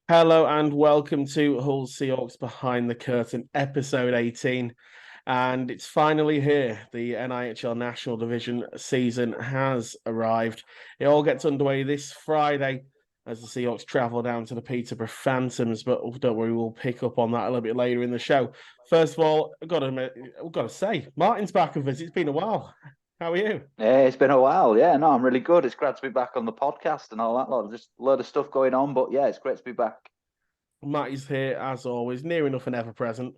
Hello and welcome to Hull Seahawks Behind the Curtain, episode 18. And it's finally here. The NIHL National Division season has arrived. It all gets underway this Friday as the Seahawks travel down to the Peterborough Phantoms. But don't worry, we'll pick up on that a little bit later in the show. First of all, I've got to say, Martin's back with us. It's been a while. How are you? Yeah, it's been a while. Yeah, no, I'm really good. It's great to be back on the podcast and all that lot. Just a load of stuff going on, but yeah, it's great to be back. Matt is here as always, near enough and ever present.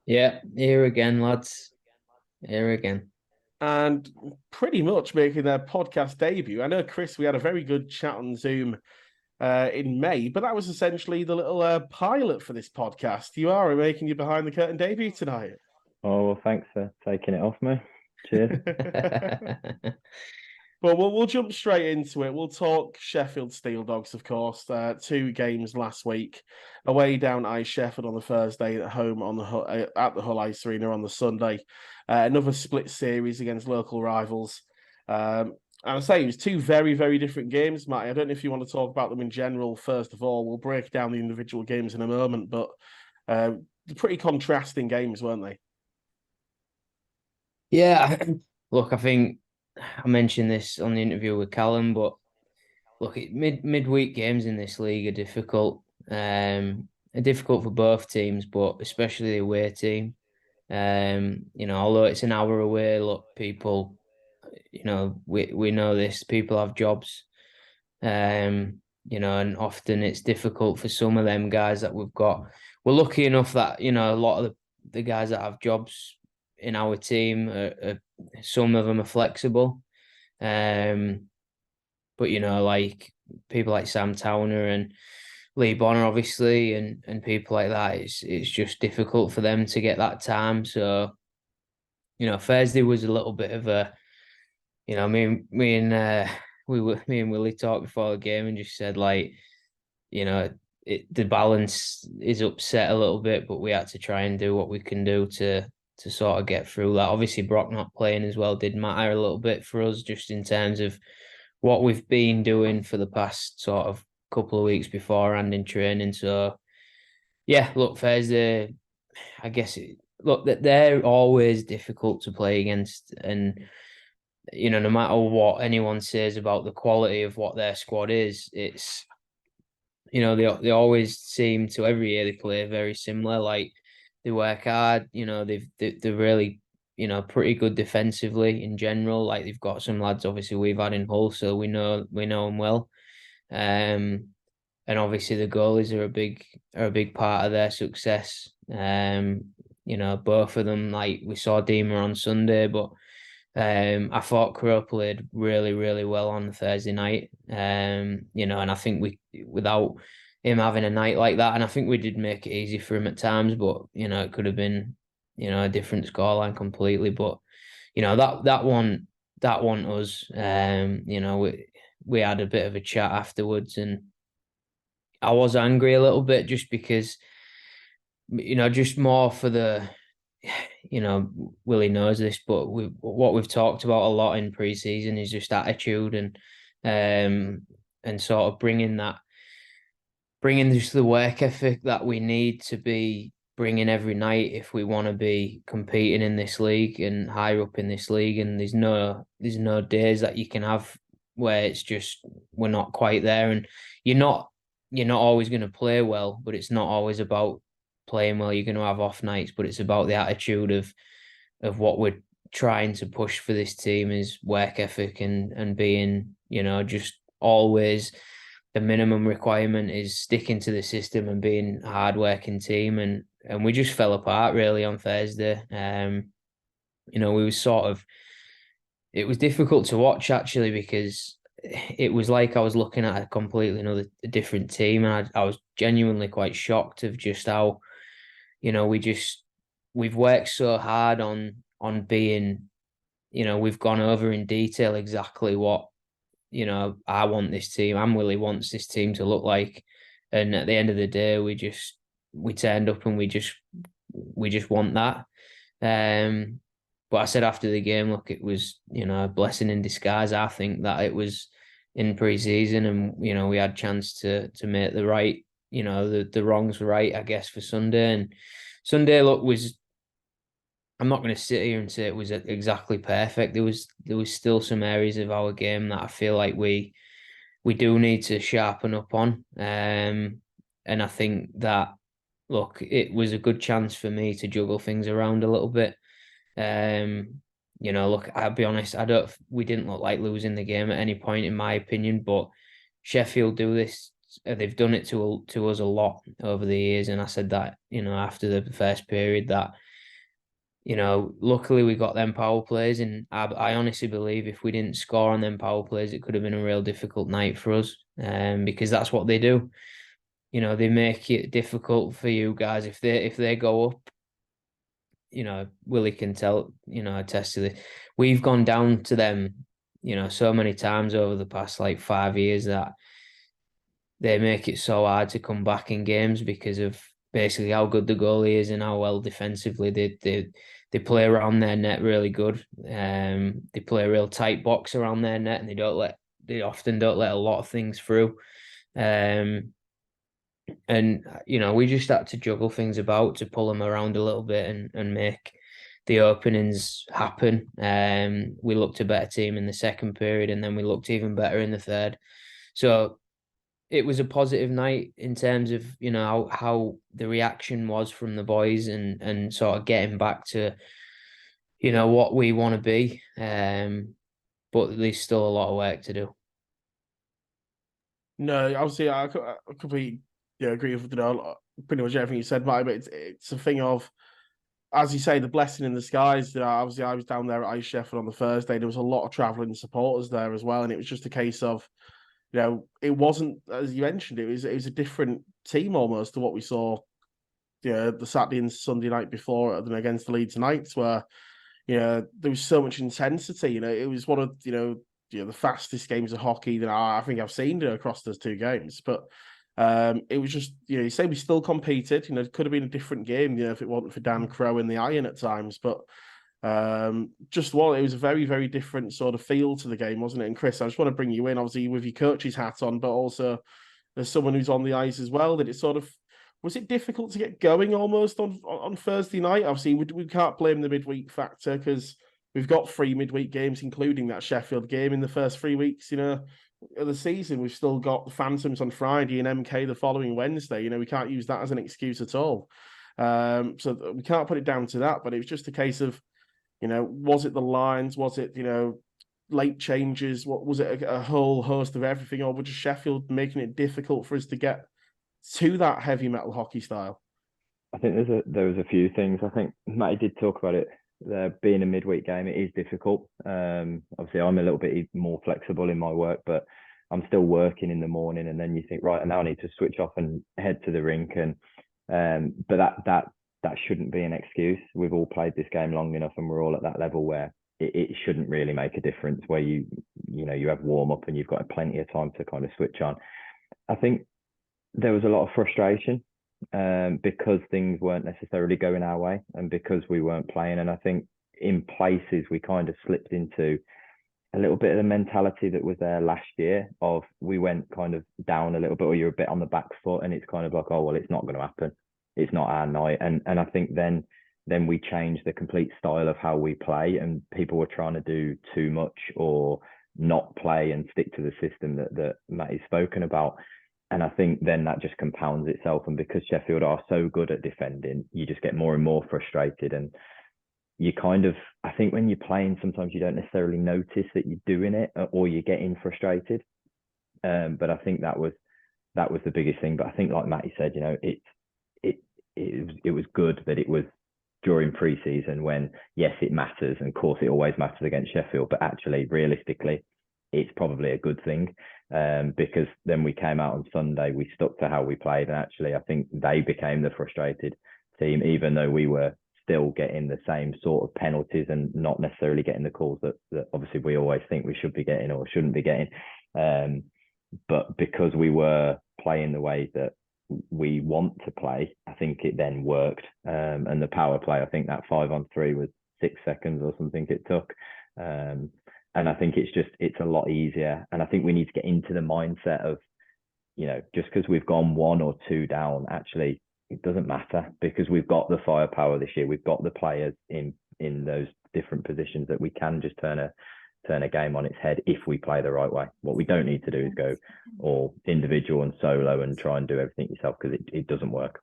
Yeah, here again, lads. Here again. And pretty much making their podcast debut. I know, Chris, we had a very good chat on Zoom in May, but that was essentially the little pilot for this podcast. You are making your behind the curtain debut tonight. Oh, well, thanks for taking it off me. Cheers. But we'll jump straight into it. We'll talk Sheffield Steel Dogs, of course. Two games last week, away down Ice Sheffield on the Thursday, at home on at the Hull Ice Arena on the Sunday. Another split series against local rivals. I'll say it was two very, very different games, Matty. I don't know if you want to talk about them in general. First of all, we'll break down the individual games in a moment, but pretty contrasting games, weren't they? Yeah, look, I think I mentioned this on the interview with Callum, but look, midweek games in this league are difficult. Are difficult for both teams, but especially the away team. Although it's an hour away, look, people, we know this. People have jobs, and often it's difficult for some of them guys that we've got. We're lucky enough that a lot of the guys that have jobs in our team some of them are flexible, but like people like Sam Towner and Lee Bonner, obviously, and people like that, it's just difficult for them to get that time. So Thursday was a little bit of a, me and Willie talked before the game and just said, like, the balance is upset a little bit, but we had to try and do what we can do to sort of get through that. Obviously, Brock not playing as well did matter a little bit for us, just in terms of what we've been doing for the past sort of couple of weeks beforehand in training. So, yeah, look, Thursday, I guess, look, that they're always difficult to play against. And, no matter what anyone says about the quality of what their squad is, it's, they always seem to, every year they play very similar. Like, they work hard. They're really, pretty good defensively in general. Like, they've got some lads obviously we've had in Hull, so we know them well. And obviously the goalies are a big part of their success. Both of them, like we saw Dima on Sunday, but I thought Crow played really, really well on Thursday night. And I think without him having a night like that, and I think we did make it easy for him at times, but it could have been, a different scoreline completely. But that one us, we had a bit of a chat afterwards, and I was angry a little bit just because, just more for the, Willie knows this, but what we've talked about a lot in preseason is just attitude and sort of bringing just the work ethic that we need to be bringing every night if we want to be competing in this league and higher up in this league. And there's no days that you can have where it's just we're not quite there, and you're not always going to play well, but it's not always about playing well. You're going to have off nights, but it's about the attitude of what we're trying to push for this team is work ethic and being, just always the minimum requirement is sticking to the system and being a hard-working team. And we just fell apart really on Thursday. We were it was difficult to watch actually, because it was like I was looking at a completely different team, and I was genuinely quite shocked of just how, we've worked so hard on being, we've gone over in detail exactly what, I want this team and Willie wants this team to look like, and at the end of the day, we turned up and we just want that. But I said after the game, look, it was, a blessing in disguise. I think that it was in pre-season, and we had chance to make the right, the wrongs right, I guess, for Sunday. And Sunday, look, was, I'm not going to sit here and say it was exactly perfect. There was still some areas of our game that I feel like we do need to sharpen up on. And I think that, look, it was a good chance for me to juggle things around a little bit. Look, I'll be honest, we didn't look like losing the game at any point, in my opinion, but Sheffield do this. They've done it to us a lot over the years. And I said that, after the first period, that, luckily we got them power plays. And I honestly believe if we didn't score on them power plays, it could have been a real difficult night for us. Because that's what they do. They make it difficult for you guys. If they go up, Willie can attest to this. We've gone down to them, so many times over the past like 5 years, that they make it so hard to come back in games because of basically how good the goalie is and how well defensively they play around their net really good. They play a real tight box around their net, and they often don't let a lot of things through. And we just had to juggle things about to pull them around a little bit and make the openings happen. We looked a better team in the second period, and then we looked even better in the third. So it was a positive night in terms of how the reaction was from the boys, and sort of getting back to what we want to be. But there's still a lot of work to do. No, obviously, I completely agree with pretty much everything you said, Mike. But it's a thing of, as you say, the blessing in the skies. Obviously, I was down there at Ice Sheffield on the Thursday. There was a lot of travelling supporters there as well, and it was just a case of, it wasn't, as you mentioned, it was a different team almost to what we saw, the Saturday and Sunday night before than against the Leeds Knights, where there was so much intensity. It was one of the fastest games of hockey that I think I've seen across those two games. But it was just, you say we still competed. It could have been a different game, if it wasn't for Dan Crowe in the iron at times. But it was a very, very different sort of feel to the game, wasn't it? And Chris, I just want to bring you in, obviously with your coach's hat on, but also as someone who's on the ice as well. That it sort of, was it difficult to get going almost on Thursday night? Obviously, we can't blame the midweek factor because we've got 3 midweek games, including that Sheffield game in the first 3 weeks, of the season. We've still got the Phantoms on Friday and MK the following Wednesday. We can't use that as an excuse at all. So we can't put it down to that, but it was just a case of, was it the lines? Was it, late changes? What was it? A whole host of everything, or was just Sheffield making it difficult for us to get to that heavy metal hockey style? I think there was a few things. I think Matty did talk about it. There being a midweek game, it is difficult. Obviously, I'm a little bit more flexible in my work, but I'm still working in the morning, and then you think, right, and now I need to switch off and head to the rink, and but that shouldn't be an excuse. We've all played this game long enough, and we're all at that level where it shouldn't really make a difference. Where you have warm up and you've got plenty of time to kind of switch on. I think there was a lot of frustration because things weren't necessarily going our way, and because we weren't playing. And I think in places we kind of slipped into a little bit of the mentality that was there last year of, we went kind of down a little bit, or you're a bit on the back foot, and it's kind of like, oh well, it's not going to happen, it's not our night. And I think then we changed the complete style of how we play, and people were trying to do too much or not play and stick to the system that Matty's spoken about. And I think then that just compounds itself. And because Sheffield are so good at defending, you just get more and more frustrated. And you kind of, I think when you're playing, sometimes you don't necessarily notice that you're doing it, or you're getting frustrated. But I think that was the biggest thing. But I think, like Matty said, it was good that it was during pre-season, when, yes, it matters, and of course it always matters against Sheffield, but actually, realistically, it's probably a good thing, because then we came out on Sunday, we stuck to how we played, and actually I think they became the frustrated team, even though we were still getting the same sort of penalties and not necessarily getting the calls that obviously we always think we should be getting or shouldn't be getting. But because we were playing the way that we want to play, I think it then worked. And the power play, I think that 5-on-3 was 6 seconds or something it took. And I think it's a lot easier. And I think we need to get into the mindset of, just because we've gone 1 or 2 down, actually, it doesn't matter, because we've got the firepower this year. We've got the players in those different positions that we can just turn a game on its head if we play the right way. What we don't need to do is go all individual and solo and try and do everything yourself, because it doesn't work.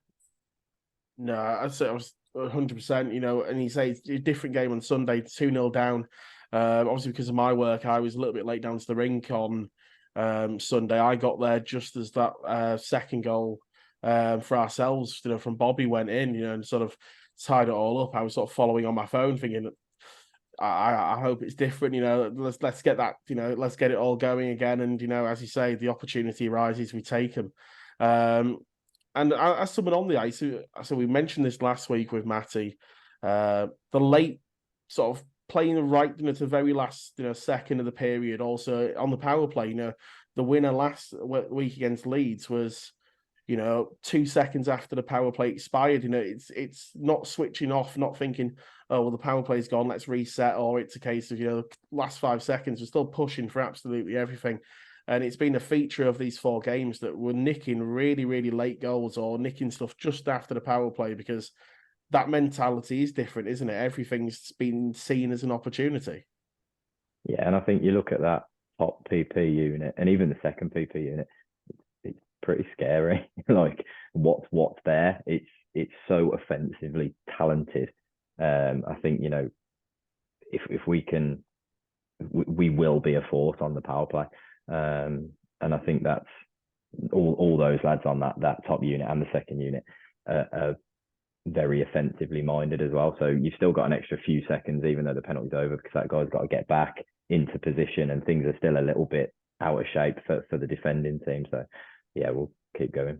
No, I'd say I was 100%, and you say it's a different game on Sunday, 2-0 down. Obviously, because of my work, I was a little bit late down to the rink on Sunday. I got there just as that second goal for ourselves, from Bobby went in, and sort of tied it all up. I was sort of following on my phone thinking, I hope it's different, let's get that, let's get it all going again. And, as you say, the opportunity arises, we take them. And as someone on the ice, so we mentioned this last week with Matty, the late sort of playing right, to the very last, second of the period. Also on the power play, the winner last week against Leeds was, 2 seconds after the power play expired. It's not switching off, not thinking, oh, well, the power play's gone, let's reset, or it's a case of, last 5 seconds, we're still pushing for absolutely everything. And it's been a feature of these 4 games that we're nicking really, really late goals or nicking stuff just after the power play, because that mentality is different, isn't it? Everything's been seen as an opportunity. Yeah, and I think you look at that top PP unit and even the second PP unit, it's pretty scary. Like what's there? It's so offensively talented. I think, if we can, we will be a force on the power play. And I think that's all those lads on that top unit and the second unit are very offensively minded as well. So you've still got an extra few seconds, even though the penalty's over, because that guy's got to get back into position and things are still a little bit out of shape for the defending team. So yeah, we'll keep going.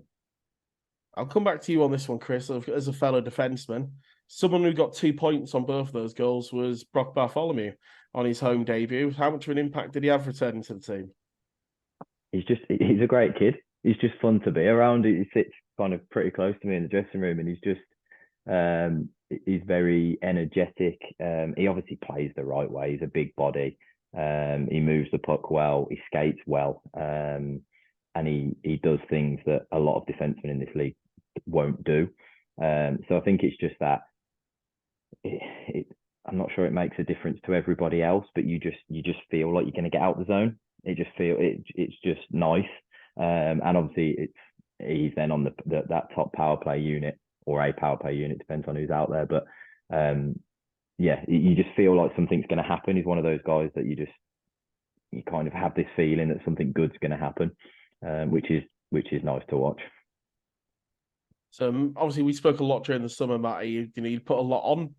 I'll come back to you on this one, Chris, as a fellow defenseman. Someone who got 2 points on both of those goals was Brock Bartholomew on his home debut. How much of an impact did he have returning to the team? He's a great kid. He's just fun to be around. He sits kind of pretty close to me in the dressing room, and he's very energetic. He obviously plays the right way. He's a big body. He moves the puck well. He skates well, and he does things that a lot of defensemen in this league won't do. So I think it's just that. I'm not sure it makes a difference to everybody else, but you just feel like you're going to get out the zone. It's just nice, and obviously he's then on that top power play unit, or a power play unit, depends on who's out there. But yeah, you just feel like something's going to happen. He's one of those guys that you kind of have this feeling that something good's going to happen, which is nice to watch. So obviously we spoke a lot during the summer, Matty. You put a lot on,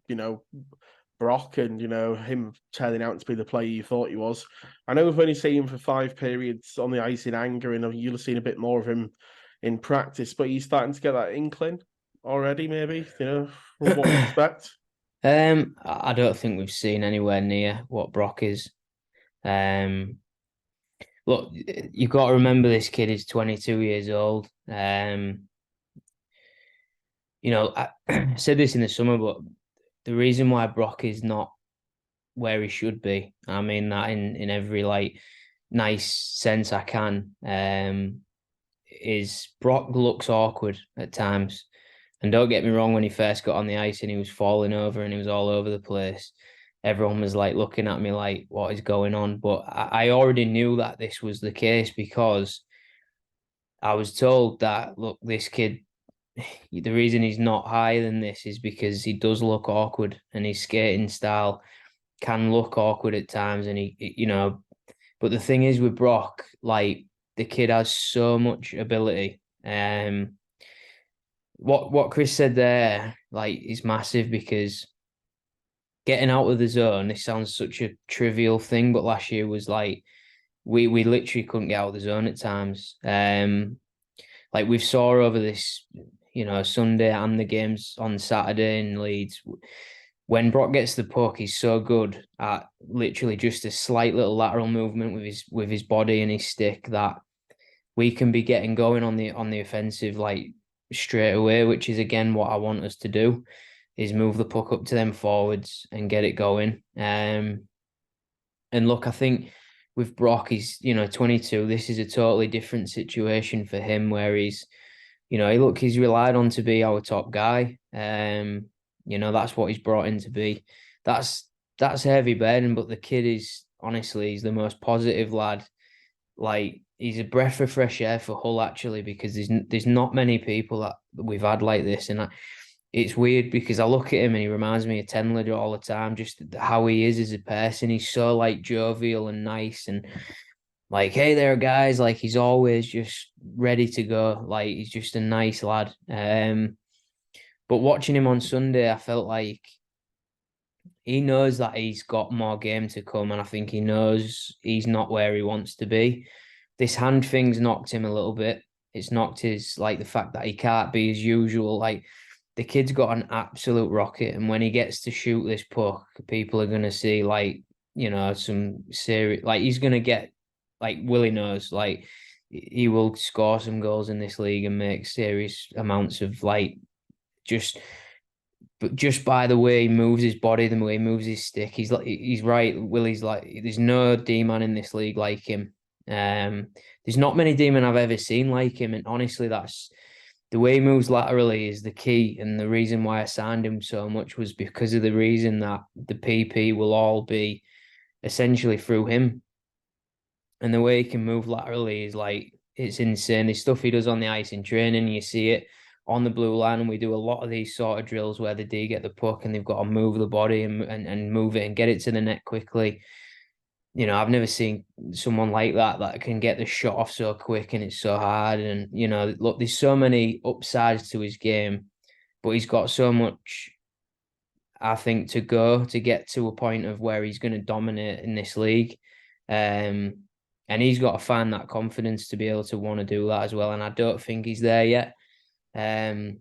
Brock and, him turning out to be the player you thought he was. I know we've only seen him for 5 periods on the ice in anger, and you'll have seen a bit more of him in practice, but he's starting to get that inkling already, maybe, from what we expect. I don't think we've seen anywhere near what Brock is. Look, you've got to remember this kid is 22 years old. I said this in the summer, but the reason why Brock is not where he should be, I mean that in every nice sense I can, is Brock looks awkward at times. And don't get me wrong, when he first got on the ice and he was falling over and he was all over the place, everyone was looking at me like, what is going on? But I already knew that this was the case, because I was told that, look, this kid, the reason he's not higher than this is because he does look awkward, and his skating style can look awkward at times. And but the thing is with Brock, the kid has so much ability. What Chris said there, is massive, because getting out of the zone, this sounds such a trivial thing, but last year was we literally couldn't get out of the zone at times. We saw over this, Sunday and the games on Saturday in Leeds, when Brock gets the puck, he's so good at literally just a slight little lateral movement with his body and his stick that we can be getting going on the offensive straight away, which is again what I want us to do, is move the puck up to them forwards and get it going. And And look, I think with Brock, he's 22. This is a totally different situation for him, where he's he's relied on to be our top guy. That's what he's brought in to be. That's heavy burden, but the kid is honestly, he's the most positive lad. Like, he's a breath of fresh air for Hull, actually, because there's not many people that we've had like this, and it's weird because I look at him and he reminds me of Tenlid all the time, just how he is as a person. He's so like jovial and nice, and like, hey there, guys. Like, he's always just ready to go. Like, he's just a nice lad. But watching him on Sunday, I felt like he knows that he's got more game to come, and I think he knows he's not where he wants to be. This hand thing's knocked him a little bit. It's knocked his, like, the fact that he can't be as usual. Like, the kid's got an absolute rocket, and when he gets to shoot this puck, people are going to see, like, some serious, like, he's going to get, like, Willie knows, like, he will score some goals in this league and make serious amounts of, like, but just by the way he moves his body, the way he moves his stick, he's right. Willie's like, there's no D-man in this league like him. There's not many D-men I've ever seen like him, and honestly, that's the way he moves laterally is the key. And the reason why I signed him so much was because of the reason that the PP will all be essentially through him. And the way he can move laterally is like, it's insane. The stuff he does on the ice in training, you see it on the blue line, and we do a lot of these sort of drills where the D get the puck and they've got to move the body and move it and get it to the net quickly. I've never seen someone like that can get the shot off so quick, and it's so hard. And, look, there's so many upsides to his game, but he's got so much, I think, to get to a point of where he's going to dominate in this league. And he's got to find that confidence to be able to want to do that as well. And I don't think he's there yet. And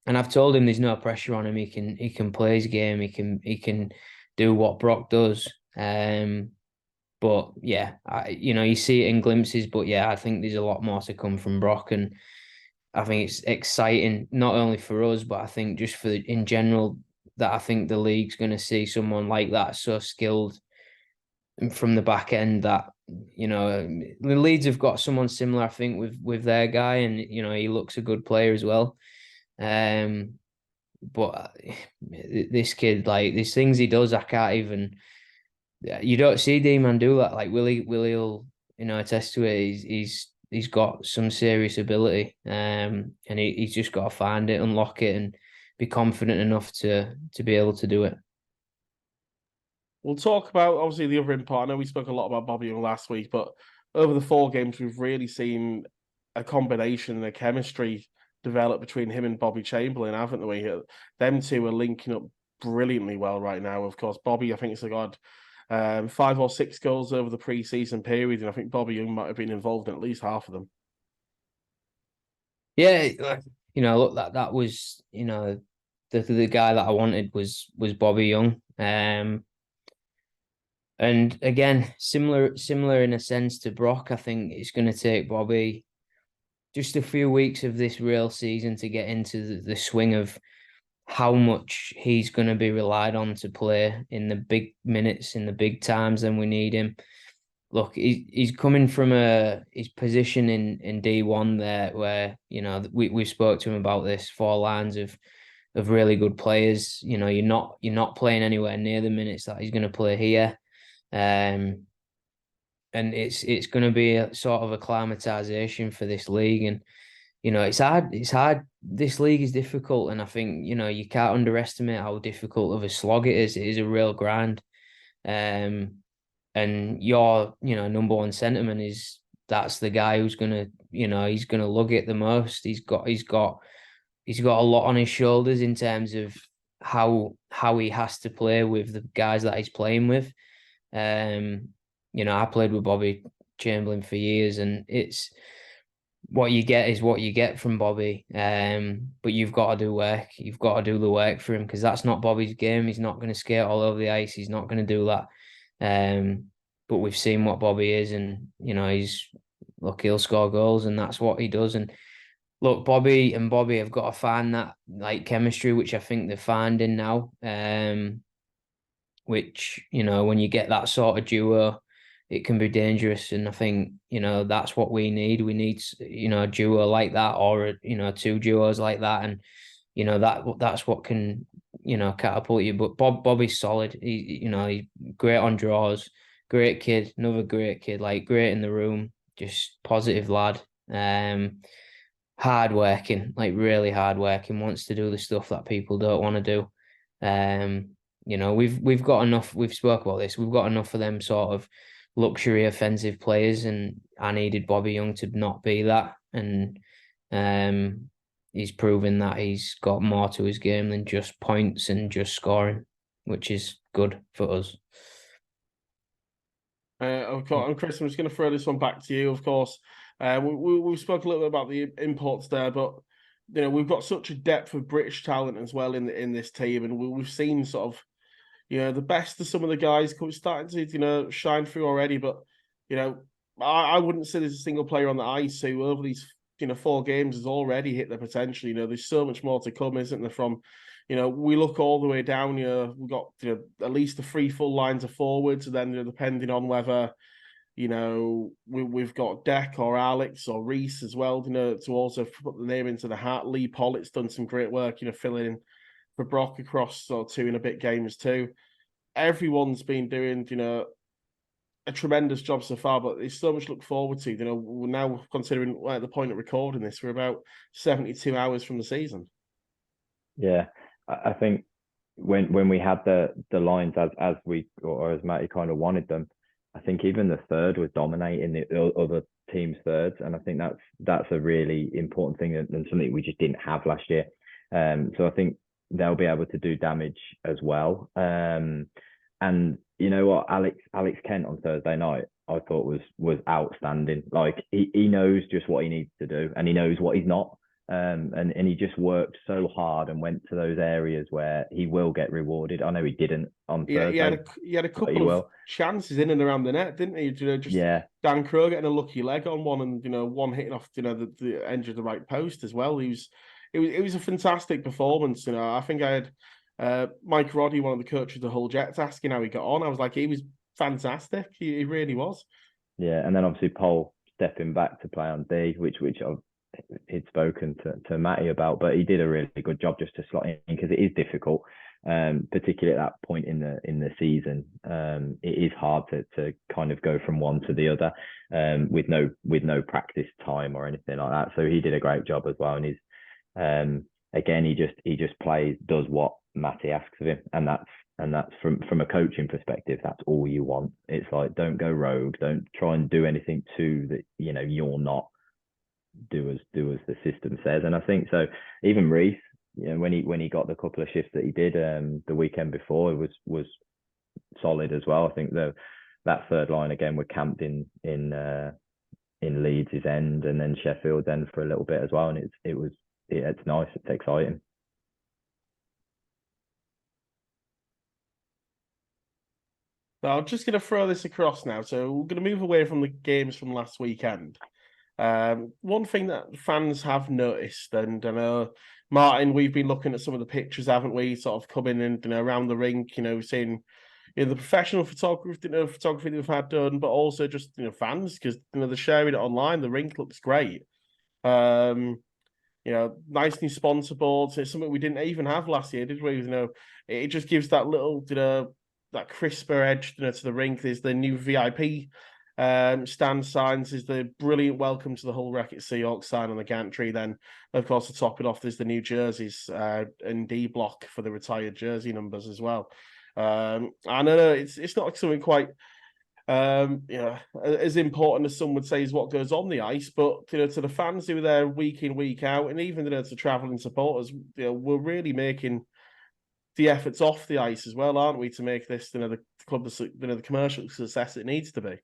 I've told him there's no pressure on him. He can play his game. He can do what Brock does. But yeah, you see it in glimpses. But yeah, I think there's a lot more to come from Brock, and I think it's exciting not only for us, but I think just in general, that I think the league's going to see someone like that, so skilled from the back end, that the Leeds have got someone similar, I think, with their guy, and he looks a good player as well. But this kid, like, these things he does, I can't even. You don't see D-man do that. Like, Willie will attest to it. He's got some serious ability, and he's just got to find it, unlock it, and be confident enough to be able to do it. We'll talk about, obviously, the other impact. I know we spoke a lot about Bobby Young last week, but over the 4 games, we've really seen a combination and a chemistry develop between him and Bobby Chamberlain, haven't we? Them two are linking up brilliantly well right now. Of course, Bobby, I think, has got 5 or 6 goals over the pre-season period, and I think Bobby Young might have been involved in at least half of them. Yeah, look, that was, the guy that I wanted was Bobby Young. And again, similar in a sense to Brock. I think it's going to take Bobby just a few weeks of this real season to get into the swing of how much he's going to be relied on to play in the big minutes, in the big times, and we need him. Look, he's coming from his position in D1 there, where we spoke to him about this, 4 lines of really good players. You're not playing anywhere near the minutes that he's going to play here. And it's going to be a sort of acclimatization for this league, and it's hard. This league is difficult, and I think you can't underestimate how difficult of a slog it is. It is a real grind, and your number one sentiment is that's the guy who's gonna he's gonna lug it the most. He's got a lot on his shoulders in terms of how he has to play with the guys that he's playing with. I played with Bobby Chamberlain for years, and it's what you get is what you get from Bobby. But you've got to do work. You've got to do the work for him, because that's not Bobby's game. He's not going to skate all over the ice. He's not going to do that. But we've seen what Bobby is, and he'll score goals, and that's what he does. And look, Bobby have got to find that, like, chemistry, which I think they're finding now. which, when you get that sort of duo, it can be dangerous. And I think, that's what we need. We need, a duo like that, or, two duos like that. And, that's what can, catapult you. But Bobby's solid. He's great on draws, great kid, another great kid, like great in the room, just positive lad. Hard working, like really hard working, wants to do the stuff that people don't want to do. We've got enough, we've spoke about this, we've got enough of them sort of luxury offensive players, and I needed Bobby Young to not be that. And he's proven that he's got more to his game than just points and just scoring, which is good for us. Of course, and Chris, I'm just going to throw this one back to you. Of course, we've spoken a little bit about the imports there, but we've got such a depth of British talent as well in this team, and we've seen sort of the best of some of the guys starting to shine through already. But I wouldn't say there's a single player on the ice who over these 4 games has already hit their potential. There's so much more to come, isn't there? From we look all the way down. We've got at least the 3 full lines of forwards, and then depending on whether we've got Deck or Alex or Reese as well. To also put the name into the hat. Lee Pollitt's done some great work. Filling in for Brock across 2 and a bit games too. Everyone's been doing a tremendous job so far, but there's so much to look forward to. We're now considering at the point of recording this, we're about 72 hours from the season. Yeah, I think when we had the lines as we or as Matty kind of wanted them, I think even the third was dominating the other team's thirds, and I think that's a really important thing and something we just didn't have last year. So I think they'll be able to do damage as well. And you know what, Alex Kent on Thursday night, I thought was outstanding. Like he knows just what he needs to do, and he knows what he's not. And he just worked so hard and went to those areas where he will get rewarded. I know he didn't on Thursday. He had a couple of chances in and around the net, didn't he? Dan Crow getting a lucky leg on one, and one hitting off the edge of the right post as well. It was a fantastic performance. I think I had Mike Roddy, one of the coaches of the Hull Jets, asking how he got on. I was like, he was fantastic. He really was. Yeah, and then obviously Paul stepping back to play on D, which he'd spoken to Matty about, but he did a really good job just to slot in, because it is difficult, particularly at that point in the season. It is hard to kind of go from one to the other with no practice time or anything like that. So he did a great job as well, and he's again he just does what Matty asks of him, and that's from a coaching perspective, that's all you want. It's like, don't go rogue, don't try and do anything that you're not. Do as the system says. And I think so. Even Reese, when he got the couple of shifts that he did the weekend before, it was solid as well. I think that third line again were camped in Leeds' end, and then Sheffield's end for a little bit as well. And it's nice, it's exciting. Now, I'm just going to throw this across now. So we're going to move away from the games from last weekend. One thing that fans have noticed, and I know, Martin, we've been looking at some of the pictures, haven't we? Sort of coming in, around the rink, seeing the professional photography that we've had done, but also just fans, because they're sharing it online. The rink looks great. Nice new sponsor boards. It's something we didn't even have last year, did we? It just gives that little that crisper edge to the rink. There's the new VIP stand signs, is the brilliant welcome to the Hull Racket Seahawks sign on the gantry. Then, of course, to top it off, there's the new jerseys and D block for the retired jersey numbers as well. I know it's not something quite as important as some would say is what goes on the ice, but to the fans who are there week in, week out, and even to travelling supporters, we're really making the efforts off the ice as well, aren't we, to make this the club the commercial success it needs to be.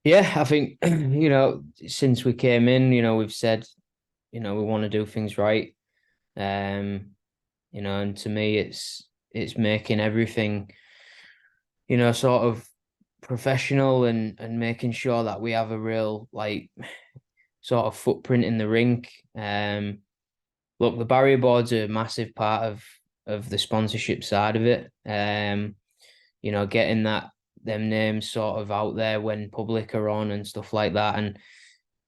Yeah, I think, since we came in, we've said, we want to do things right. And to me, it's making everything, sort of professional and making sure that we have a real, sort of footprint in the rink. Look, the barrier boards are a massive part of, the sponsorship side of it. You know, getting them names sort of out there when public are on and stuff like that. And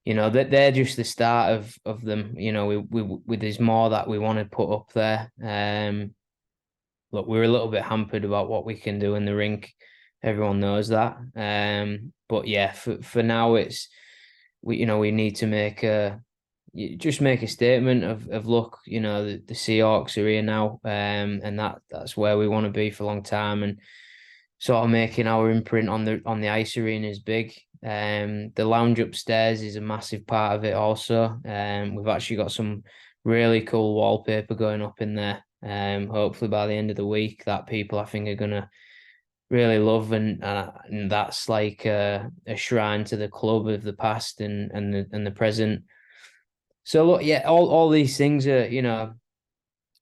you know, that they're just the start of them. You know, there's more that we want to put up there. Look, we're a little bit hampered about what we can do in the rink. Everyone knows that. But yeah, for now, we need to make a statement of look, you know, the Seahawks are here now, and that's where we want to be for a long time, and sort of making our imprint on the ice arena is big. The lounge upstairs is a massive part of it also. We've actually got some really cool wallpaper going up in there. Hopefully by the end of the week that people I think are gonna really love, and that's like a shrine to the club of the past and the present. So look, yeah, all these things are, you know,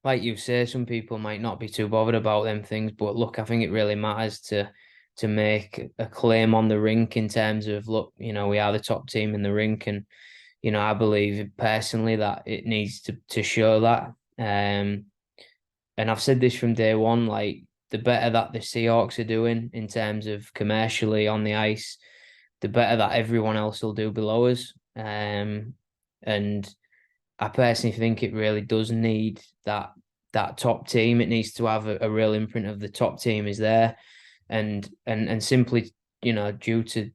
like you say, some people might not be too bothered about them things, but look, I think it really matters to make a claim on the rink in terms of, look, you know, we are the top team in the rink, and you know, I believe personally that it needs to show that. And I've said this from day one, like the better that the Seahawks are doing in terms of commercially on the ice, the better that everyone else will do below us. And I personally think it really does need that top team. It needs to have a real imprint of the top team is there, and simply, you know, due to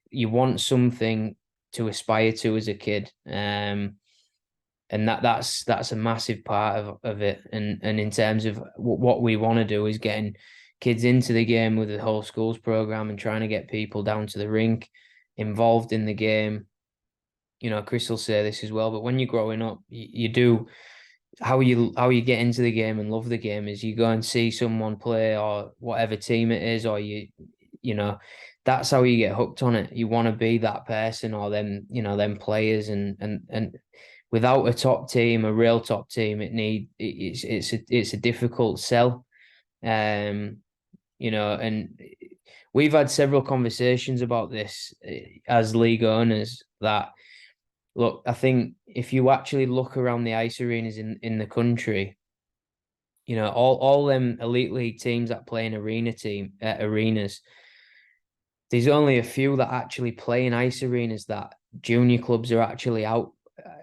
you want something to aspire to as a kid, and that's a massive part of it. And in terms of what we want to do is getting kids into the game with the whole schools program and trying to get people down to the rink, involved in the game. You know, Chris will say this as well, but when you're growing up, you do how you get into the game and love the game is you go and see someone play or whatever team it is, or you know, that's how you get hooked on it. You want to be that person or them, you know, them players, and without a top team, a real top team, it's a difficult sell. You know, and we've had several conversations about this as league owners that, look, I think if you actually look around the ice arenas in the country, you know, all them elite league teams that play in arenas, there's only a few that actually play in ice arenas that junior clubs are actually out,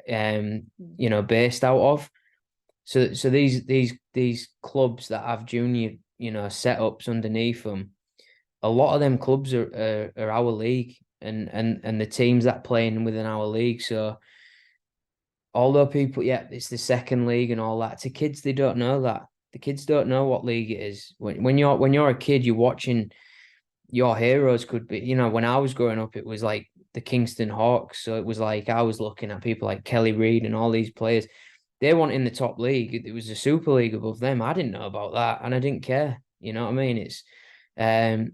you know, based out of. So these clubs that have junior, you know, setups underneath them, a lot of them clubs are our league. And the teams that play in within our league. So although people, yeah, it's the second league and all that, to kids, they don't know that. The kids don't know what league it is. When you're a kid, you're watching your heroes could be, you know, when I was growing up, it was like the Kingston Hawks. So it was like I was looking at people like Kelly Reid and all these players. They weren't in the top league. It was a super league above them. I didn't know about that, and I didn't care. You know what I mean? It's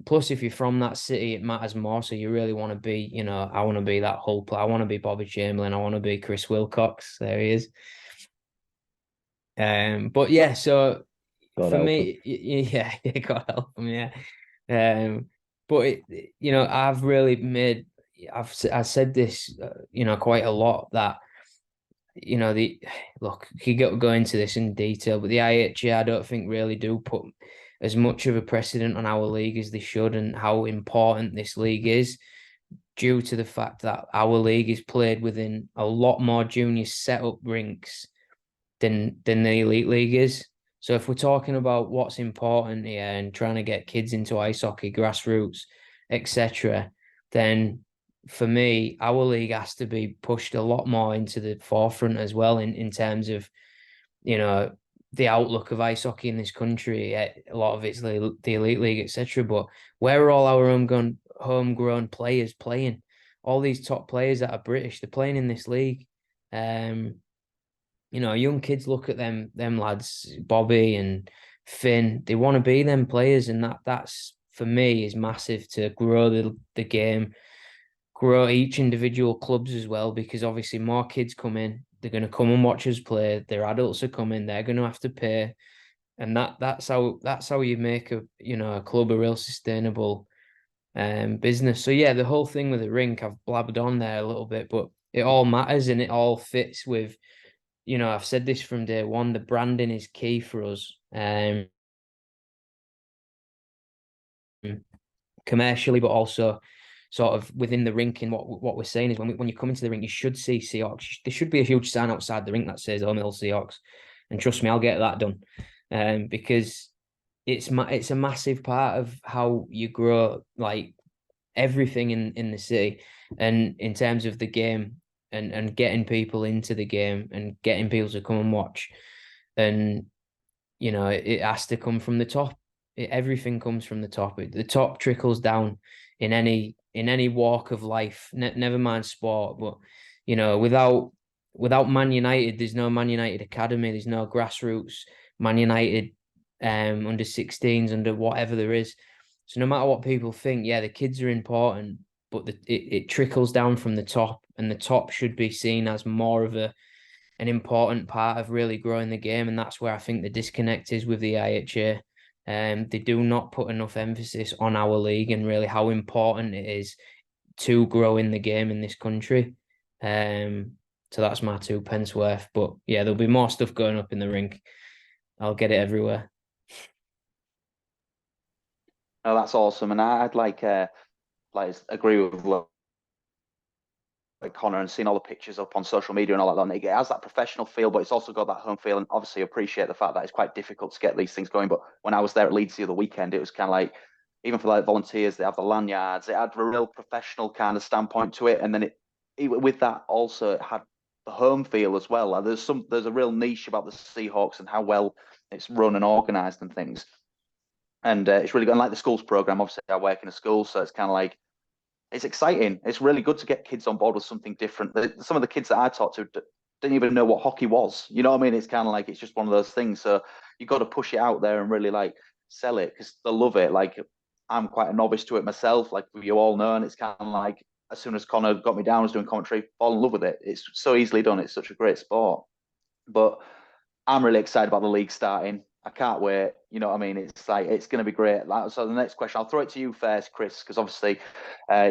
plus, if you're from that city, it matters more. So you really want to be, you know, I want to be that whole player. I want to be Bobby Chamberlain. I want to be Chris Wilcox. There he is. But yeah, so God for help me, yeah, God help him, yeah. But you know, I've really I said this, you know, quite a lot that, you know, look, you go into this in detail, but the IHA, I don't think really do put as much of a precedent on our league as they should, and how important this league is, due to the fact that our league is played within a lot more junior setup rinks than the elite league is. So if we're talking about what's important here and trying to get kids into ice hockey, grassroots, etc., then for me, our league has to be pushed a lot more into the forefront as well in terms of, you know, the outlook of ice hockey in this country. A lot of it's the elite league, etc. But where are all our homegrown players playing? All these top players that are British, they're playing in this league. You know, young kids look at them lads, Bobby and Finn. They want to be them players, and that's for me is massive to grow the game, grow each individual clubs as well, because obviously more kids come in, they're going to come and watch us play. Their adults are coming, they're going to have to pay, and that's how you make a club a real sustainable business. So yeah, the whole thing with the rink, I've blabbed on there a little bit, but it all matters and it all fits with I've said this from day one, the branding is key for us. Commercially, but also sort of within the rink. And what we're saying is when you come into the rink, you should see Seahawks. There should be a huge sign outside the rink that says Home Hill Seahawks. And trust me, I'll get that done. Because it's a massive part of how you grow, like everything in the city, and in terms of the game, and getting people into the game and getting people to come and watch. And it has to come from the top. Everything comes from the top. The top trickles down in any walk of life. Never mind sport, but without Man United, there's no Man United academy. There's no grassroots Man United under 16s, under whatever there is. So no matter what people think, yeah, the kids are important, but it trickles down from the top, and the top should be seen as more of an important part of really growing the game. And that's where I think the disconnect is with the IHA. They do not put enough emphasis on our league and really how important it is to grow in the game in this country. So that's my 2 pence worth. But yeah, there'll be more stuff going up in the rink. I'll get it everywhere. Oh, that's awesome. And I'd like agree with Connor, and seeing all the pictures up on social media and all that. And it has that professional feel, but it's also got that home feel. And obviously appreciate the fact that it's quite difficult to get these things going. But when I was there at Leeds the other weekend, it was kind of like, even for like volunteers, they have the lanyards. It had a real professional kind of standpoint to it. And then with that also, it had the home feel as well. Like there's a real niche about the Seahawks and how well it's run and organised and things. And it's really good. And like the schools program, obviously I work in a school, so it's kind of like, it's exciting. It's really good to get kids on board with something different. Some of the kids that I talked to didn't even know what hockey was. You know what I mean? It's kind of like, it's just one of those things. So you got to push it out there and really like sell it, because they love it. Like, I'm quite a novice to it myself, like you all know. And it's kind of like, as soon as Connor got me down, I was doing commentary, fall in love with it. It's so easily done. It's such a great sport. But I'm really excited about the league starting. I can't wait. You know what I mean? It's like, it's going to be great. So the next question, I'll throw it to you first, Chris, because obviously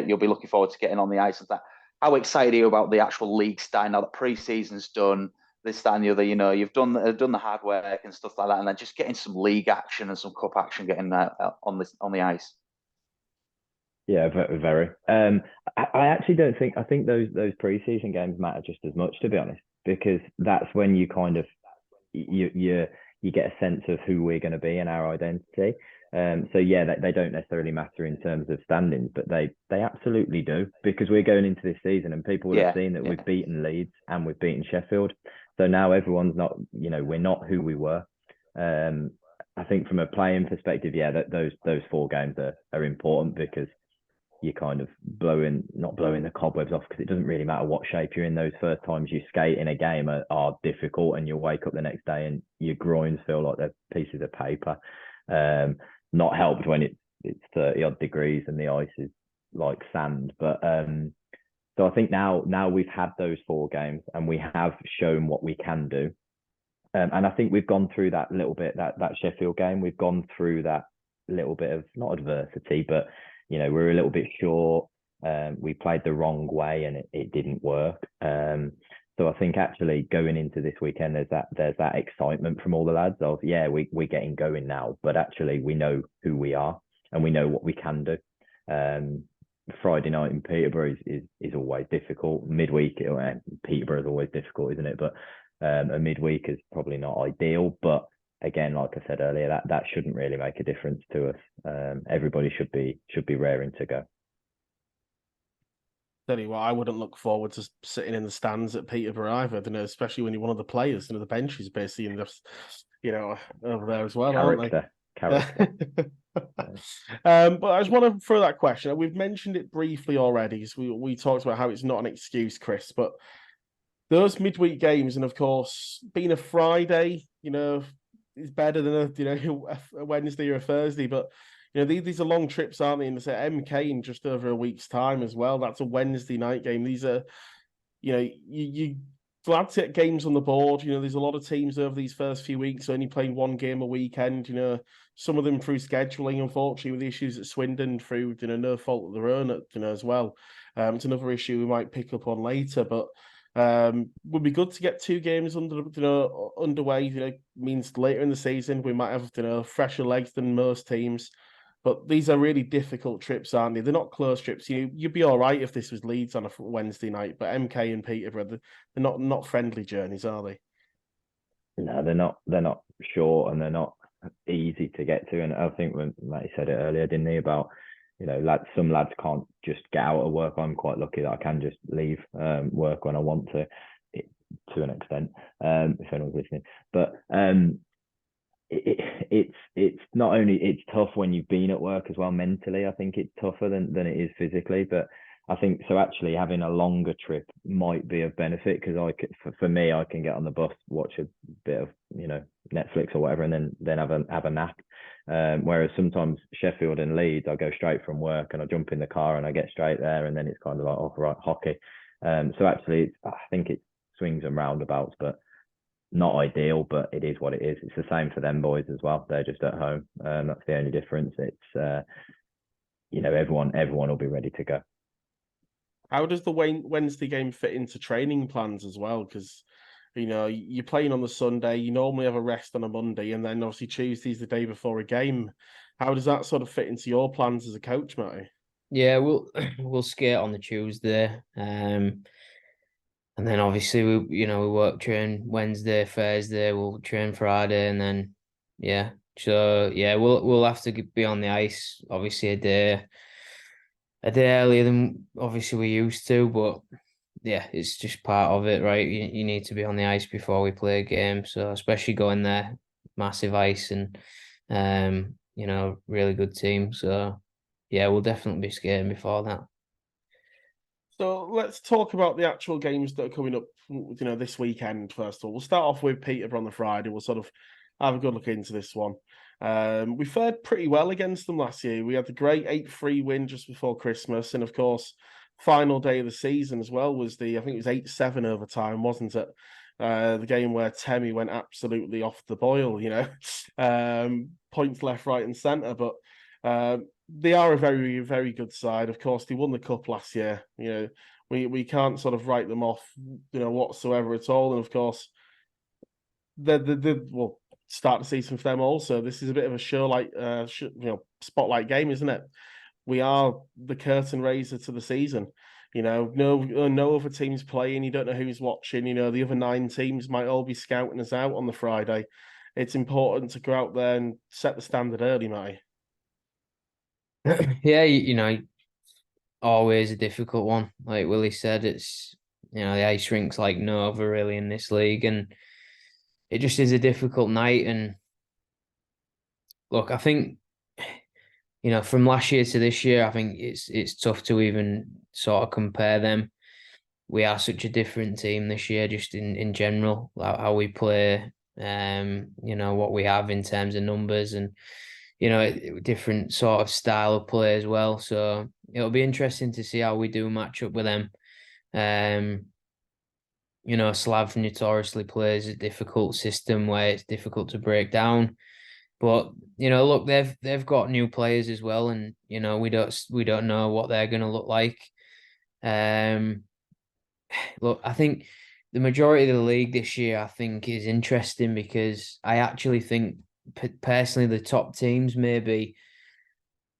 you'll be looking forward to getting on the ice and that. How excited are you about the actual league starting now that pre-season's done? This, that, and the other. You've done the hard work and stuff like that, and then just getting some league action and some cup action, getting on the ice. Yeah, very. I actually don't think, I think those pre-season games matter just as much, to be honest, because that's when you kind of you get a sense of who we're going to be and our identity. So yeah, they don't necessarily matter in terms of standings, but they absolutely do, because we're going into this season and people will have seen that we've beaten Leeds and we've beaten Sheffield. So now everyone's not, we're not who we were. I think from a playing perspective, yeah, those 4 games are important, because you're kind of not blowing the cobwebs off, because it doesn't really matter what shape you're in. Those first times you skate in a game are difficult, and you'll wake up the next day and your groins feel like they're pieces of paper. Not helped when it's 30 odd degrees and the ice is like sand. But so I think now we've had those 4 games and we have shown what we can do. And I think we've gone through that little bit, that Sheffield game, we've gone through that little bit of, not adversity, but we're a little bit short. We played the wrong way and it didn't work. So I think actually going into this weekend, there's that excitement from all the lads of, yeah, we're getting going now, but actually we know who we are and we know what we can do. Friday night in Peterborough is always difficult. Midweek, Peterborough is always difficult, isn't it? But a midweek is probably not ideal, but again, like I said earlier, that shouldn't really make a difference to us. Everybody should be raring to go. Tell you what, I wouldn't look forward to sitting in the stands at Peterborough either. Especially when you're one of the players. The bench is basically in over there as well, Character. But I just want to throw that question. We've mentioned it briefly already. So we talked about how it's not an excuse, Chris, but those midweek games, and of course, being a Friday, is better than a Wednesday or a Thursday. But these are long trips, aren't they? And it's at MK in just over a week's time as well. That's a Wednesday night game. These are, you glad to get games on the board. There's a lot of teams over these first few weeks only playing 1 game a weekend. Some of them through scheduling, unfortunately, with the issues at Swindon through no fault of their own, as well. It's another issue we might pick up on later, but Would be good to get 2 games underway. Means later in the season we might have fresher legs than most teams. But these are really difficult trips, aren't they? They're not close trips. You'd be all right if this was Leeds on a Wednesday night, but MK and Peterborough, they're not friendly journeys, are they? No, they're not. They're not short, and they're not easy to get to. And I think when Matty said it earlier, didn't he, about some lads can't just get out of work. I'm quite lucky that I can just leave work when I want to an extent, if anyone's listening. But it's not only it's tough when you've been at work as well mentally. I think it's tougher than it is physically. But I think so. Actually, having a longer trip might be of benefit because for me, I can get on the bus, watch a bit of Netflix or whatever, and then have a nap. Whereas sometimes Sheffield and Leeds, I go straight from work and I jump in the car and I get straight there, and then it's kind of like right, hockey. So actually, I think it swings and roundabouts, but not ideal. But it is what it is. It's the same for them boys as well. They're just at home. That's the only difference. It's everyone will be ready to go. How does the Wednesday game fit into training plans as well? Because, you're playing on the Sunday, you normally have a rest on a Monday, and then obviously Tuesday's the day before a game. How does that sort of fit into your plans as a coach, Matty? Yeah, we'll skate on the Tuesday. And then obviously we work train Wednesday, Thursday, we'll train Friday, and then we'll have to be on the ice obviously a day earlier than obviously we used to, but yeah, it's just part of it, right? You need to be on the ice before we play a game. So especially going there, massive ice and really good team. So yeah, we'll definitely be skating before that. So let's talk about the actual games that are coming up, this weekend. First of all, we'll start off with Peterborough on the Friday. We'll sort of have a good look into this one. We fared pretty well against them last year. We had the great 8-3 win just before Christmas, and of course, final day of the season as well was I think it was 8-7 overtime, wasn't it? The game where Temi went absolutely off the boil. Points left, right, and centre, but. They are a very, very good side. Of course, they won the cup last year. We can't sort of write them off, whatsoever at all. And of course, we'll start the season for them also. This is a bit of a spotlight game, isn't it? We are the curtain raiser to the season. No other teams playing. You don't know who's watching. The other 9 teams might all be scouting us out on the Friday. It's important to go out there and set the standard early, Matty. Yeah, always a difficult one. Like Willie said, it's the ice rink's like no other really in this league, and it just is a difficult night. And look, I think from last year to this year, I think it's tough to even sort of compare them. We are such a different team this year, just in general, how we play. What we have in terms of numbers and. Different sort of style of play as well. So it'll be interesting to see how we do match up with them. Slav notoriously plays a difficult system where it's difficult to break down. But look, they've got new players as well, and we don't know what they're going to look like. Look, I think the majority of the league this year, I think, is interesting because I actually think. Personally, the top teams maybe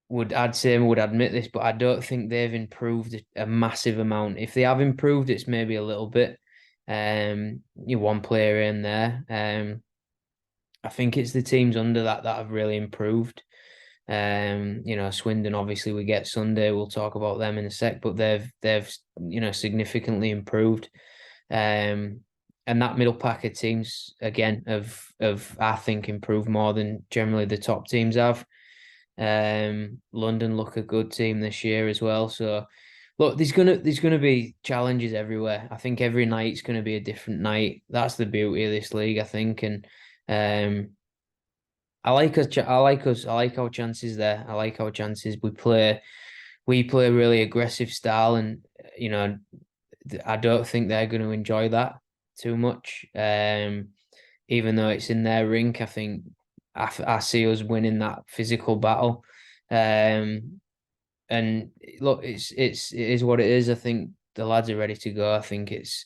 would admit this, but I don't think they've improved a massive amount. If they have improved, it's maybe a little bit. One player in there. I think it's the teams under that have really improved. Swindon, obviously we get Sunday. We'll talk about them in a sec, but they've significantly improved. And that middle pack of teams again have I think improved more than generally the top teams have. London look a good team this year as well. So look, there's gonna be challenges everywhere. I think every night's gonna be a different night. That's the beauty of this league, I think. And I like our chances there. I like our chances. We play a really aggressive style, and I don't think they're going to enjoy that too much. Even though it's in their rink, I think I see us winning that physical battle. And look, it is what it is. I think the lads are ready to go. I think it's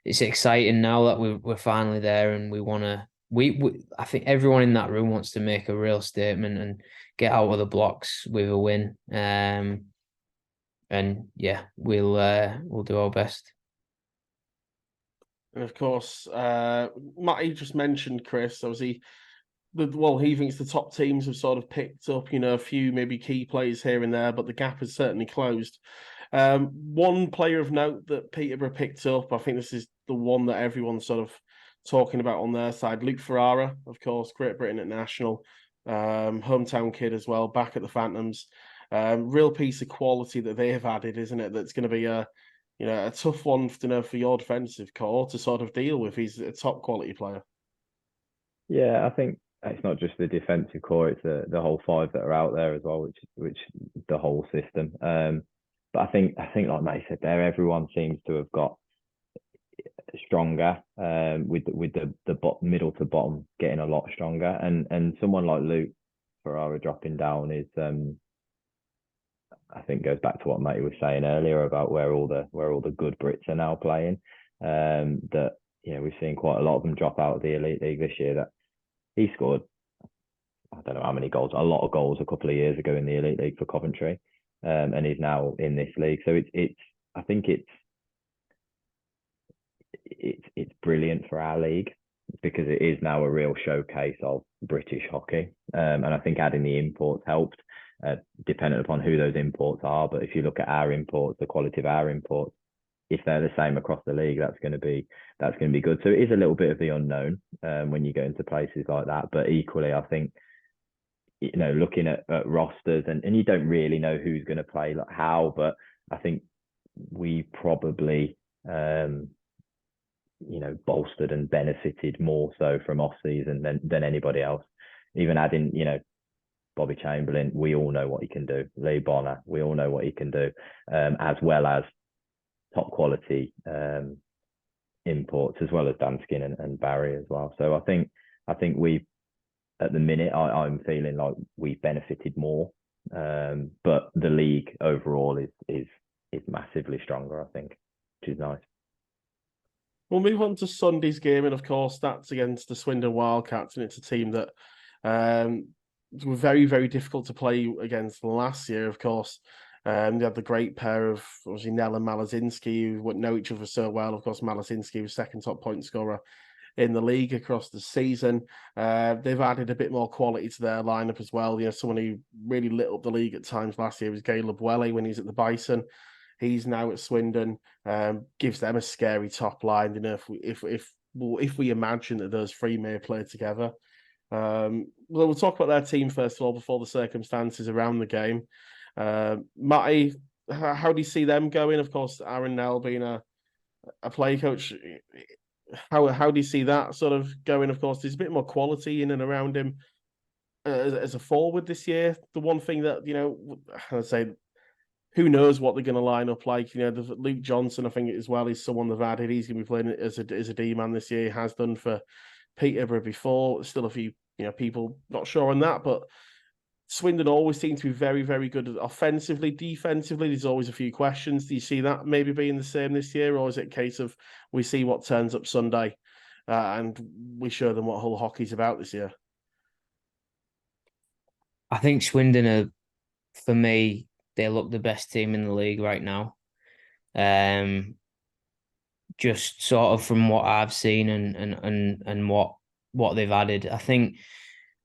it's exciting now that we're finally there, and we want to. I think everyone in that room wants to make a real statement and get out of the blocks with a win. And yeah, we'll do our best. And of course, Matty just mentioned Chris. Obviously, he thinks the top teams have sort of picked up, a few maybe key players here and there, but the gap has certainly closed. One player of note that Peterborough picked up, I think this is the one that everyone's sort of talking about on their side. Luke Ferrara, of course, Great Britain at National, hometown kid as well, back at the Phantoms. Real piece of quality that they have added, isn't it? That's going to be a tough one for your defensive core to sort of deal with. He's a top quality player. Yeah, I think it's not just the defensive core; it's the whole five that are out there as well, which the whole system. But I think like Matty said there, everyone seems to have got stronger. With the middle to bottom getting a lot stronger, and someone like Luke Ferrara dropping down is I think goes back to what Matty was saying earlier about where all the good Brits are now playing. That we've seen quite a lot of them drop out of the Elite League this year. That he scored, I don't know how many goals, a lot of goals a couple of years ago in the Elite League for Coventry, and he's now in this league. So I think it's brilliant for our league because it is now a real showcase of British hockey, and I think adding the imports helped. Dependent upon who those imports are, but if you look at our imports, the quality of our imports, if they're the same across the league, that's going to be good. So it is a little bit of the unknown when you go into places like that. But equally, I think looking at rosters and you don't really know who's going to play like how, but I think we probably bolstered and benefited more so from off season than anybody else. Even adding Bobby Chamberlain, we all know what he can do. Lee Bonner, we all know what he can do, as well as top quality imports, as well as Danskin and Barry as well. So I think we, at the minute, I'm feeling like we benefited more, but the league overall is massively stronger, I think, which is nice. We'll move on to Sunday's game, and of course that's against the Swindon Wildcats, and it's a team that were very, very difficult to play against last year, of course. They had the great pair of, obviously, Nell and Malazinski, who would know each other so well. Of course, Malazinski was second top point scorer in the league across the season. They've added a bit more quality to their lineup as well. Someone who really lit up the league at times last year was Caleb Welly when he's at the Bison. He's now at Swindon. Gives them a scary top line. If we imagine that those three may play together. We'll talk about their team first of all before the circumstances around the game. Matty, how do you see them going? Of course, Aaron Nell being a play coach, how do you see that sort of going? Of course, there's a bit more quality in and around him as a forward this year. The one thing that I'd say, who knows what they're going to line up like? Luke Johnson, I think as well, is someone they've added. He's going to be playing as a D-man this year. He has done for Peterborough before. Still a few people not sure on that, but Swindon always seem to be very, very good offensively. Defensively, there's always a few questions. Do you see that maybe being the same this year, or is it a case of we see what turns up Sunday and we show them what Hull hockey's about this year? I think Swindon are, for me, they look the best team in the league right now. Just sort of from what I've seen and what they've added. I think,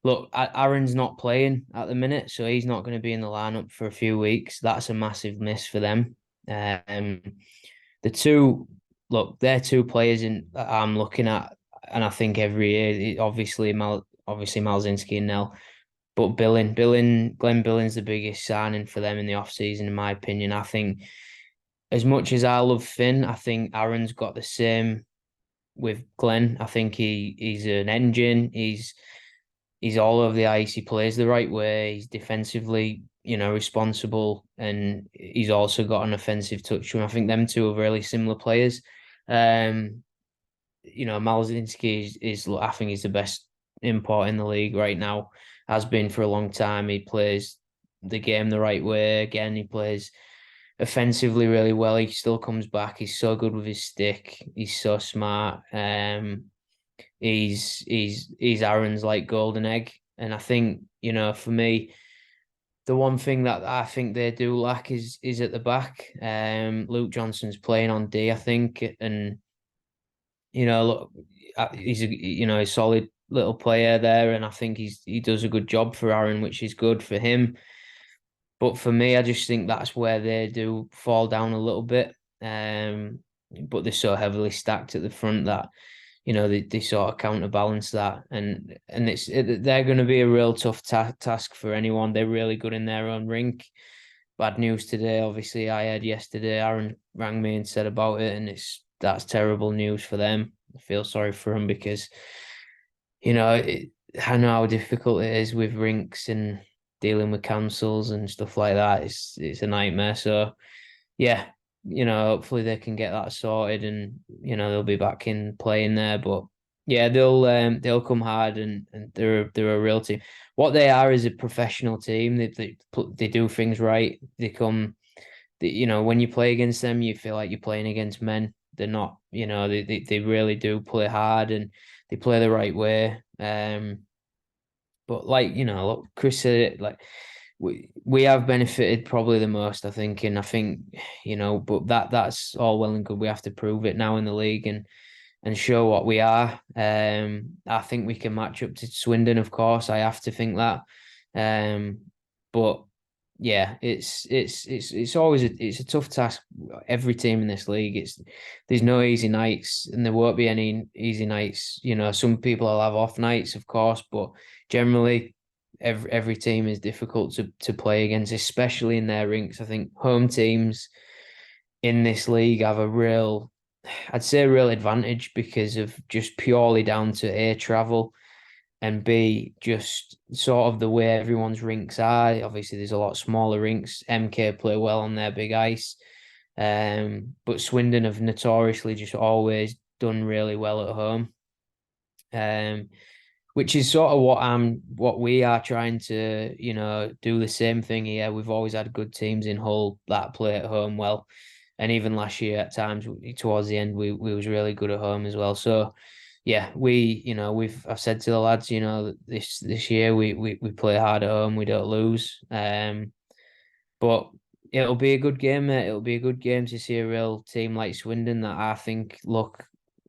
look, Aaron's not playing at the minute, so he's not going to be in the lineup for a few weeks. That's a massive miss for them. They're two players that I'm looking at, and I think every year, obviously Malzinski and Nell, but Glenn Billing's the biggest signing for them in the off season, in my opinion. I think, as much as I love Finn, I think Aaron's got the same with Glenn. I think he's an engine. He's all over the ice. He plays the right way. He's defensively, responsible, and he's also got an offensive touch to him. I think them two are really similar players. Malzinski is I think he's the best import in the league right now. Has been for a long time. He plays the game the right way. Again, he plays offensively really well. He still comes back. He's so good with his stick. He's so smart. He's Aaron's like golden egg. And I think, for me, the one thing that I think they do lack is at the back. Luke Johnson's playing on D, I think, and look, he's a solid little player there, and I think he does a good job for Aaron, which is good for him. But for me, I just think that's where they do fall down a little bit. But they're so heavily stacked at the front that they sort of counterbalance that, and they're going to be a real tough task for anyone. They're really good in their own rink. Bad news today, obviously. I heard yesterday. Aaron rang me and said about it, and that's terrible news for them. I feel sorry for them because, I know how difficult it is with rinks and dealing with councils and stuff like that. It's a nightmare. So, yeah, hopefully they can get that sorted, and they'll be back in playing there. But yeah, they'll come hard, and they're a real team. What they are is a professional team. They do things right. When you play against them, you feel like you're playing against men. They're not, they really do play hard, and they play the right way. But look, Chris said it, like we have benefited probably the most, I think, and I think, but that's all well and good. We have to prove it now in the league and show what we are. I think we can match up to Swindon, of course. I have to think that. But yeah, it's always a tough task. Every team in this league, there's no easy nights, and there won't be any easy nights. Some people will have off nights, of course, but generally, every team is difficult to play against, especially in their rinks. I think home teams in this league have a real advantage because of just purely down to A, travel, and B, just sort of the way everyone's rinks are. Obviously, there's a lot smaller rinks. MK play well on their big ice. But Swindon have notoriously just always done really well at home. Which is sort of what we are trying to, do the same thing here. We've always had good teams in Hull that play at home well. And even last year at times towards the end, we was really good at home as well. So yeah, I've said to the lads, this year we play hard at home, we don't lose. But it'll be a good game, mate. It'll be a good game to see a real team like Swindon that I think look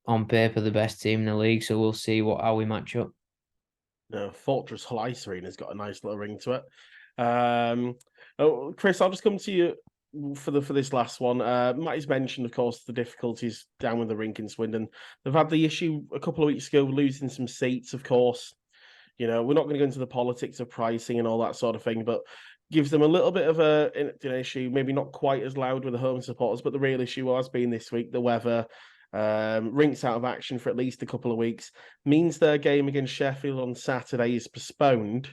on paper the best team in the league. So we'll see how we match up. Fortress Hull Ice Arena's got a nice little ring to it. Chris, I'll just come to you for this last one. Matty's mentioned, of course, the difficulties down with the rink in Swindon. They've had the issue a couple of weeks ago, losing some seats, of course. We're not going to go into the politics of pricing and all that sort of thing, but gives them a little bit of an issue, maybe not quite as loud with the home supporters, but the real issue has been this week, the weather. Rinks out of action for at least a couple of weeks, means their game against Sheffield on Saturday is postponed.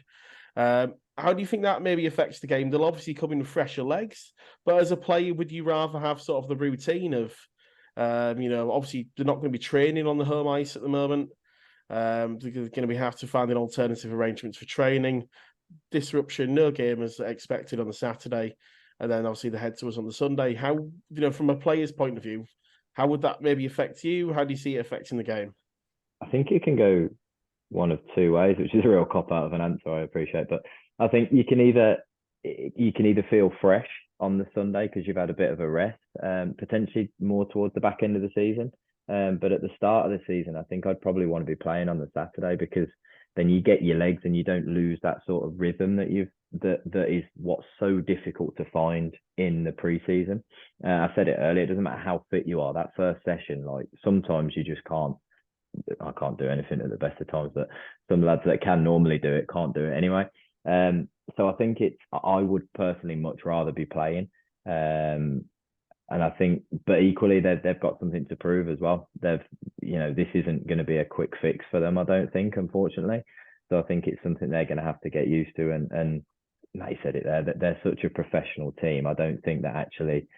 How do you think that maybe affects the game? They'll obviously come in with fresher legs, but as a player, would you rather have sort of the routine of, obviously they're not going to be training on the home ice at the moment. They're going to have to find an alternative arrangements for training. Disruption, no game as expected on the Saturday, and then obviously the head to us on the Sunday. How, from a player's point of view, how would that maybe affect you? How do you see it affecting the game? I think it can go one of two ways, which is a real cop out of an answer, I appreciate. But I think you can either feel fresh on the Sunday because you've had a bit of a rest, potentially more towards the back end of the season. But at the start of the season, I think I'd probably want to be playing on the Saturday because then you get your legs and you don't lose that sort of rhythm that is what's so difficult to find in the preseason. I said it earlier, it doesn't matter how fit you are, that first session, like sometimes you just can't. I can't do anything at the best of times, but some lads that can normally do it can't do it anyway. So I think I would personally much rather be playing. And I think, but equally they've got something to prove as well. This isn't going to be a quick fix for them, I don't think, unfortunately. So I think it's something they're going to have to get used to. And Matt said it there, that they're such a professional team. I don't think that actually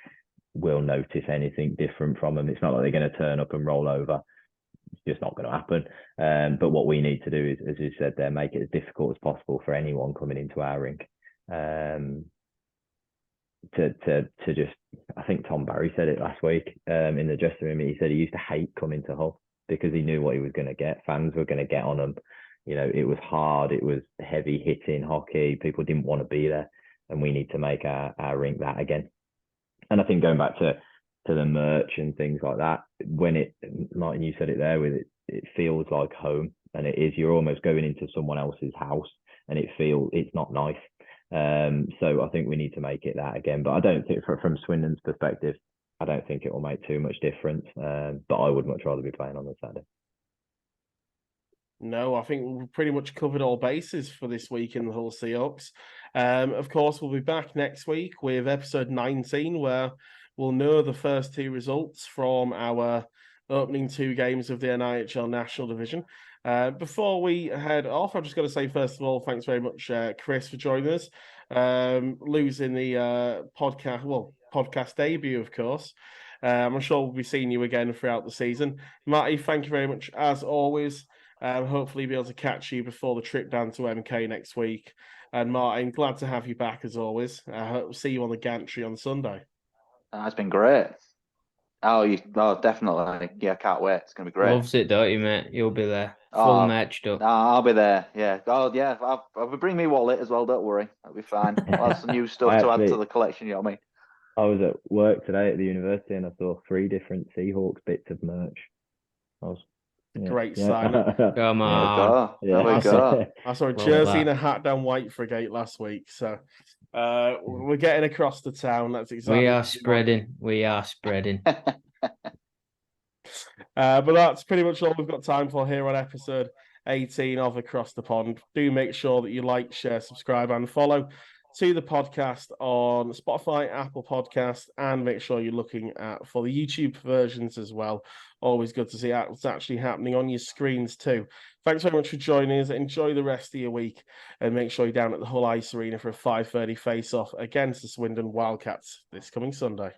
will notice anything different from them. It's not like they're going to turn up and roll over. It's just not going to happen. But what we need to do is, as you said there, make it as difficult as possible for anyone coming into our rink. to just, I think Tom Barry said it last week in the dressing room. He said he used to hate coming to Hull because he knew what he was going to get. Fans were going to get on him. You know, it was hard. It was heavy hitting hockey. People didn't want to be there, and we need to make our rink that again. And I think going back to the merch and things like that, when it, Martin, you said it there, with it feels like home, and it is. You're almost going into someone else's house, and it's not nice. So I think we need to make it that again. But I don't think, from Swindon's perspective, I don't think it will make too much difference. But I would much rather be playing on the Saturday. No, I think we've pretty much covered all bases for this week in the Hull Seahawks. Of course, we'll be back next week with episode 19, where we'll know the first two results from our opening two games of the NIHL National Division. Before we head off, I've just got to say, first of all, thanks very much, Chris, for joining us. Losing the podcast debut, of course. I'm sure we'll be seeing you again throughout the season. Matty, thank you very much, as always. Hopefully be able to catch you before the trip down to MK next week. And Martin, glad to have you back as always. I hope to see you on the gantry on Sunday. It's been great. Definitely. Yeah, can't wait. It's going to be great. Loves it, don't you, mate? You'll be there. Full matched up. I'll be there. Yeah. Oh, yeah. I'll bring me wallet as well. Don't worry. That'll be fine. I'll have some new stuff to add to the collection. You know what I mean? I was at work today at the university and I saw 3 different Seahawks bits of merch. Great sign. Come on. There we go. I saw a jersey and a hat down White Frigate last week. So we're getting across the town. That's exactly. We are spreading. But that's pretty much all we've got time for here on episode 18 of Across the Pond. Do make sure that you like, share, subscribe, and follow to the podcast on Spotify, Apple Podcasts, and make sure you're looking for the YouTube versions as well. Always good to see what's actually happening on your screens too. Thanks very much for joining us. Enjoy the rest of your week, and make sure you're down at the Hull Ice Arena for a 5:30 face-off against the Swindon Wildcats this coming Sunday.